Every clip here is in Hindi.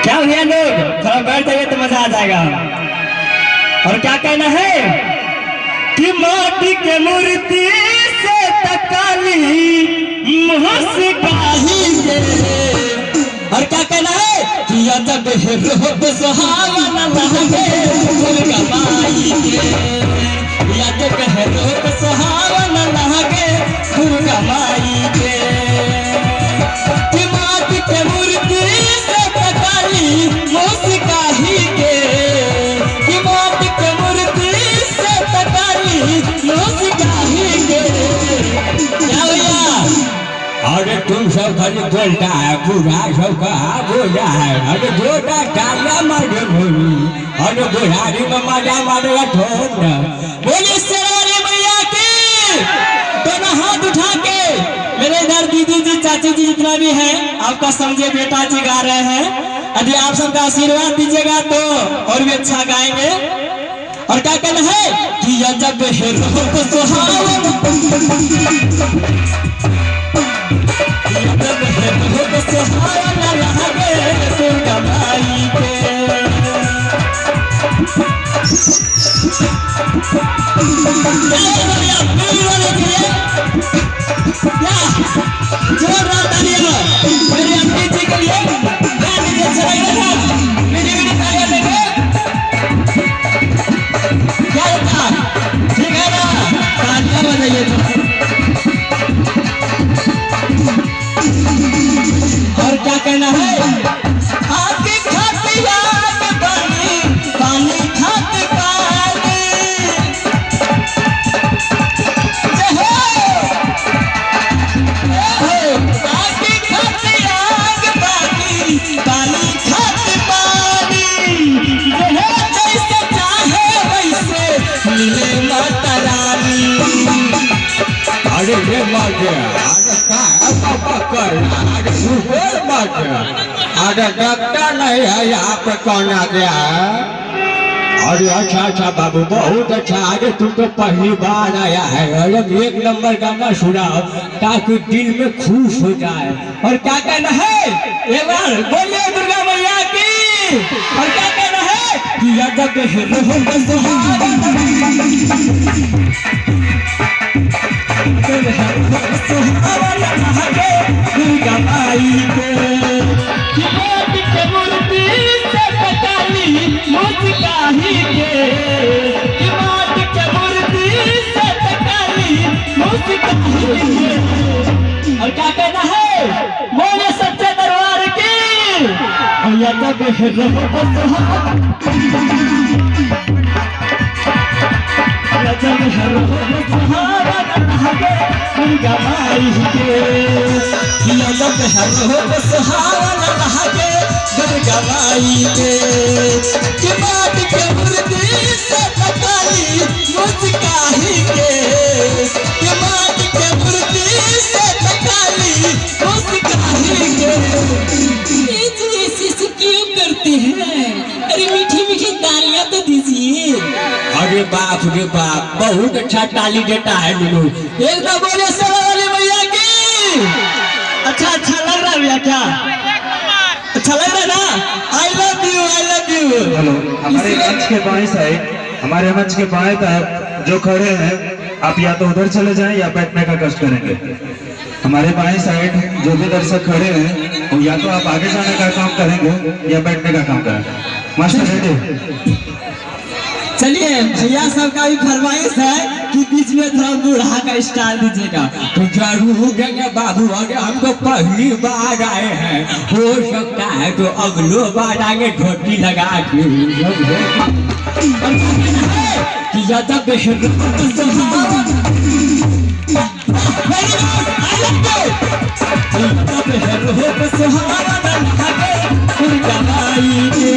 क्या भैया लोग थोड़ा बैठ जाइए तो मजा आ जाएगा। और क्या कहना है कि माटी के मूर्ति से तकाली मुस्काही के। और क्या कहना है कि जब रूप सुहावना लगे दुर्गा माई के, या जब रूप सुहावना लगे दुर्गा माई के। कि माटी के मूर्ति से तकाली मुस्काही के, कि माटी के मूर्ति से तकाली मुस्काही के। क्या भैया अरे तुम सब खाली बोलता है पूरा सब कहा बोला है। अरे बोला डाला मारे बोली, अरे बुढ़ारी में मजा मारेगा ठोक। बोली शेरवाली मैया की दोनों हाथ उठा के। मेरे इधर दीदी जी चाची जी जितना भी है आपका समझे बेटा जी गा रहे हैं। यदि आप सबका आशीर्वाद दीजिएगा तो और भी अच्छा गाएंगे। और क्या कहना है कि जब रूप सुहावना सुहावना लगे दुर्गा माई के। जोरदार तालियां मेरी अंकित जी के लिए। क्या होता ठीक है ना, तालियां बजाइए। और क्या कहना है आगे खाते याद पानी पानी खाते पानी। आगे खाते याद पानी पानी खाते पानी। जैसे चाहे वैसे मिले माता रानी। अरे ये माता अरे डॉक्टर नहीं है यहाँ पे कौन आ गया है। अरे अच्छा अच्छा बाबू बहुत अच्छा। अरे तुम तो पहली बार आया है। अरे एक नंबर गाना सुनाओ ताकि दिल में खुश हो जाए। और क्या कहना है एक बार बोलिए दुर्गा मैया की। और क्या कहना है कि जब दुर्गा माई के। कि माटी के मूर्ति से तकाली मुस्काही के, कि माटी के मूर्ति से तकाली मुस्काही के। और क्या कहना है बोले सच्चे दरबार की। और या जब दुर्गा माई के। जब सुहावना लगे दुर्गा माई के। कि माटी के मूर्ति से तकाली मुस्काही के, कि माटी के मूर्ति से तकाली मुस्काही के। ऐसे क्यों करते हैं? अरे मीठी मीठी तालियां तो दीजिए। अरे बाप रे बाप बहुत अच्छा ताली देता है मीनू। एक तो बोले शेरवाली मैया की। अच्छा अच्छा लग रहा है भैया क्या अच्छा लग रहा है ना। I love you I love you. Hello हमारे मंच के बाएं साइड, हमारे मंच के बाएं तरफ जो खड़े हैं आप या तो उधर चले जाएं या बैठने का कष्ट करेंगे। हमारे बाएं साइड जो भी दर्शक खड़े हैं वो या तो आप आगे जाने का काम करेंगे या बैठने का काम करेंगे। Master ready. चलिए भैया सबका भी फरमाइश है कि बीच में थोड़ा बूढ़ा का स्टाइल दीजिएगा। तो जरूर देंगे बाबू। अरे हम तो पहली बार आए हैं, हो सकता है तो अगलो बार आगे धोती लगा के। कि जब सुहावना लगे दुर्गा माई के।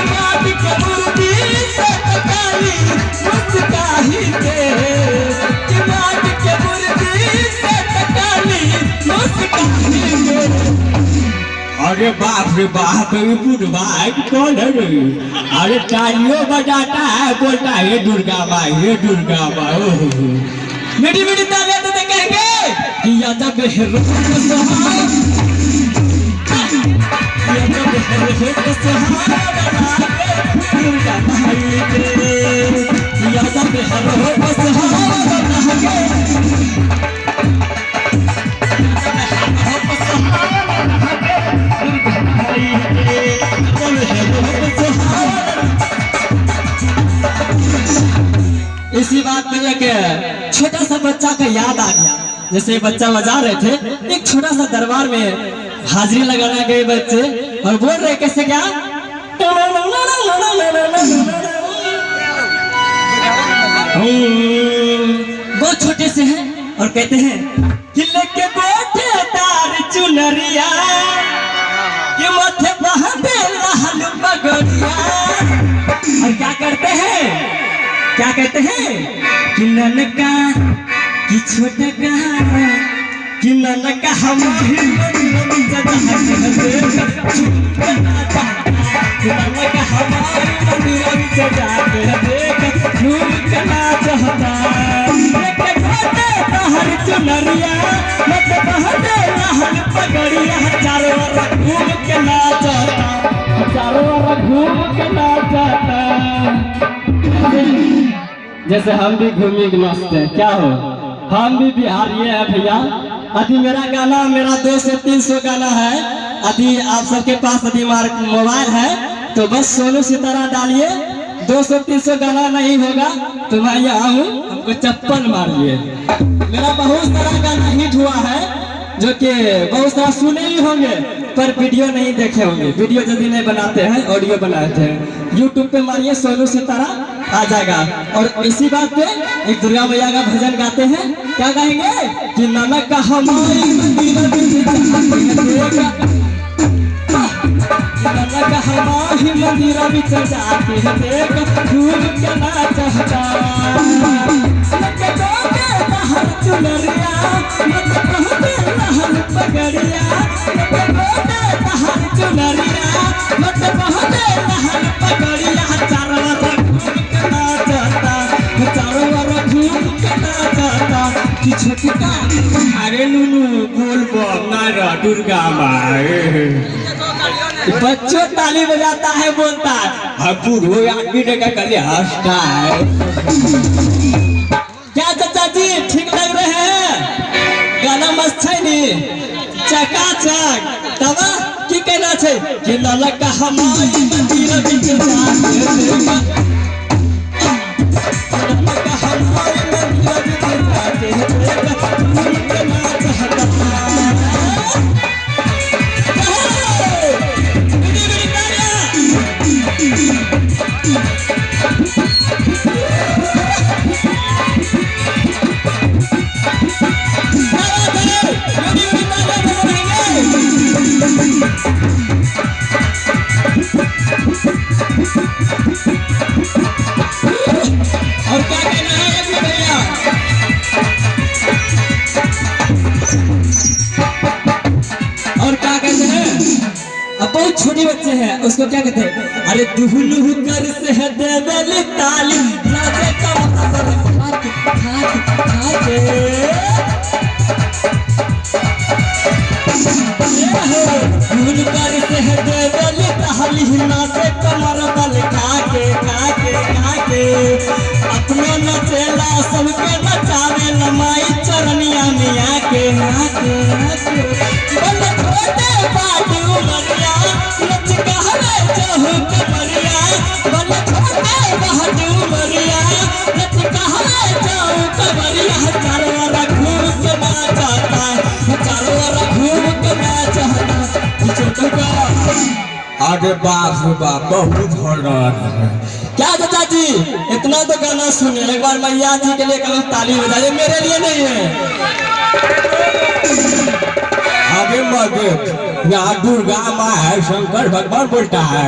माटी के मूर्ति से तकाली मुस्काही के, कि माटी के मूर्ति से तकाली मुस्काही के। अरे बाप रे बाप बुढ़वा कौन है? अरे तालियों बजाता है बोलता है दुर्गा माई हे दुर्गा माई। मीठी मीठी तालियां तो कहेंगे कि या जब याद आ गया, जैसे बच्चा बजा रहे थे, एक छोटा सा दरबार में हाजिरी लगाना गए बच्चे और बोल रहे कैसे क्या, बहुत छोटे से हैं और कहते हैं किले के गोटे तार चुनरिया ये माथे बहते लाल पगड़िया। और क्या करते हैं, क्या कहते हैं कि ननका कि छोटा का कि ननका हमारी ननका हमारी मंदिर सजा के देख झूम के नाच होता हर चुनरिया मत बहते लाल पगड़िया चारों ओर घूम के नाच होता, चारों ओर घूम के नाच होता। जैसे हम भी घूमी नाचते क्या हो, हम भी बिहारी है भैया। अभी मेरा गाना मेरा 200 से 300 गाना है, अभी आप सबके पास अभी मोबाइल है तो बस सोनू सितारा डालिए, 200-300 गाना नहीं होगा तो मैं यहाँ हूँ, हमको चप्पल मारिए। मेरा बहुत सारा गाना हिट हुआ है जो कि बहुत सारा सुने ही होंगे पर वीडियो नहीं देखे होंगे, वीडियो जल्दी नहीं बनाते हैं, ऑडियो बनाते हैं। यूट्यूब पे मारिए सोनू सितारा आ जाएगा। और इसी बात पे एक दुर्गा मैया का भजन गाते हैं, क्या गाएंगे कि ननक हमारी मंदिर हमारी मंदिर जाके देख झूम के नाच होता चुनरिया पगड़िया चुनरिया मत बहते लाल पगड़िया चारों ओर घूम के नाच होता, चारों ओर घूम के नाच होता कि छोटका अरे नुनू बोल नारा दुर्गा माँ। बच्चों ताली बजाता है बोलता है बूढ़ो आदमी का कल हंसता है। क्या चाचा जी ठीक लग रहे हैं, गाना मस्त है नी चकाचक तब की कहना है कि ननक हमारी मंदिर छोटे बच्चे हैं उसको क्या कहते हैं, अरे दुहलू कर से है देवली ताली नाचे कमर खाके खाके दुहलू कर से है देवली ताली नाचे कमर बल खाके खाके खाके अपने नचेला सबके नचावे लमाई चरनिया में आके आके आके बल छोटे बाटू मरिया नच कहवे चहु कमरिया बल छोटे बाटू मरिया नच कहवे चहु कमरिया चारों ओर घूम के नाचता, चारों ओर घूम के नाचता छोटका अरे बाप रे बाप बहुत हॉर्डर है। क्या चाचा जी इतना तो गाना सुने, एक बार मैया जी के लिए कल ताली बजाइए, मेरे लिए नहीं है। आगे मत यहाँ दुर्गा माँ है, शंकर भगवान बोलता है,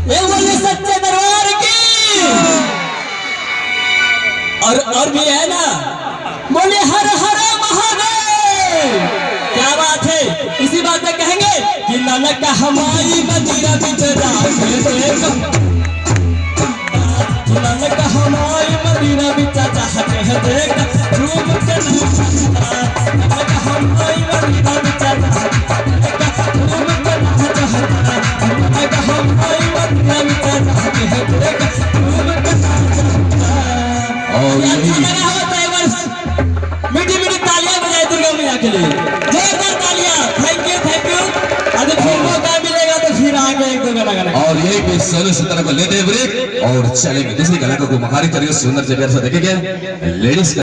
ये बोले सच्चे दरबार की। और भी है ना, बोले हर हर महादेव। क्या बात है, इसी बात में कहेंगे कि ननक हमारी मंदिर ननक हमारी मंदिर चाहते हैं देख झूम के ननक हमारी मंदिर झूम के ननक हमारी मंदिर चाहते हैं देख झूम के मीठी मीठी तालियां बजाए दुर्गा मैया के लिए, जोरदार तालियां। Thank you. अगर फिर मौका मिलेगा तो फिर आगे एक दो गाना गाना। और ये भी सोनू सितारा को लेते ब्रेक और चलेंगे दूसरी कलाकार को मुखारिब करिए, सुंदर से प्यार से देखेंगे लेडीज